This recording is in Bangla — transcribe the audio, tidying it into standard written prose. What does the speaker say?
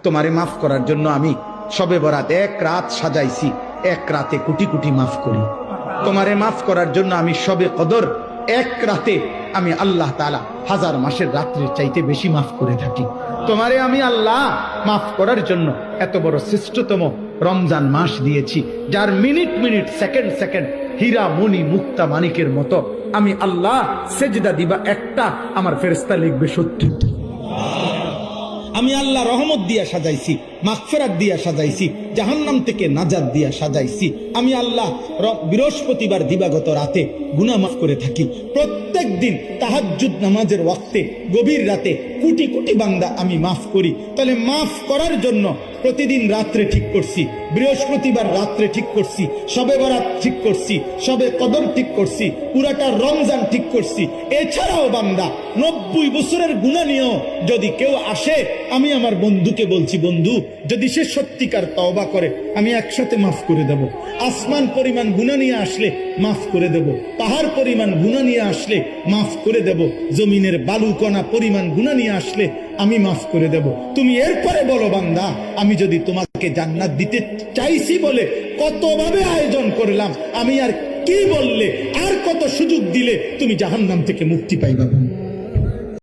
তোমারে মাফ করার জন্য আমি শবে বরাত এক রাত সাজাইছি, এক রাতে কোটি কোটি মাফ করি। তোমারে মাফ করার জন্য আমি শবে কদর এক রাতে আমি আল্লাহ তাআলা 1000 মাসের রাত্রির চাইতে বেশি মাফ করে থাকি। তোমারে আমি আল্লাহ মাফ করার জন্য এত বড় শ্রেষ্ঠতম রমজান মাস দিয়েছি, যার মিনিট মিনিট সেকেন্ড সেকেন্ড হীরা মণি মুক্তা মানিকের মতো আমি আল্লাহ সেজদা দিবা একটা, আমার ফেরেশতা লিখবে 70টা। আমি আল্লাহ রহমত দিয়া সাজাইছি, মাগফিরাত দিয়া সাজাইছি, জাহান্নাম থেকে নাজাত দিয়া সাজাইছি। আমি আল্লাহ বৃহস্পতিবার দিবাগত রাতে গুনাহ মাফ করে থাকি। প্রত্যেক দিন তাহাজ্জুদ নামাজের ওয়াক্তে গভীর রাতে কোটি কোটি বান্দা আমি মাফ করি। তাহলে মাফ করার জন্য প্রতিদিন রাত্রে ঠিক করছি, বৃহস্পতিবার রাত্রে ঠিক করছি, শবে বরাত ঠিক করছি, শবে কদর ঠিক করছি, পুরাটা রমজান ঠিক করছি। এছাড়াও বান্দা 90 বছরের গুনাহ নিয়েও যদি কেউ আসে, আমি আমার বন্ধুকে বলছি, বন্ধু যদি সে সত্যিকার তওবা করে আমি একসাথে মাফ করে দেব। আসমান পরিমাণ গুনাহ নিয়ে আসলে মাফ করে দেব, পাহাড় পরিমাণ গুনাহ নিয়ে আসলে মাফ করে দেব, জমিনের বালুকণা পরিমাণ গুনাহ নিয়ে আসলে আমি মাফ করে দেব। তুমি এরপরে বলো বান্দা, আমি যদি তোমাকে জান্নাত দিতে চাইছি বলে কতভাবে আয়োজন করলাম, আমি আর কি বললে, আর কত সুযোগ দিলে তুমি জাহান্নাম থেকে মুক্তি পাইবা।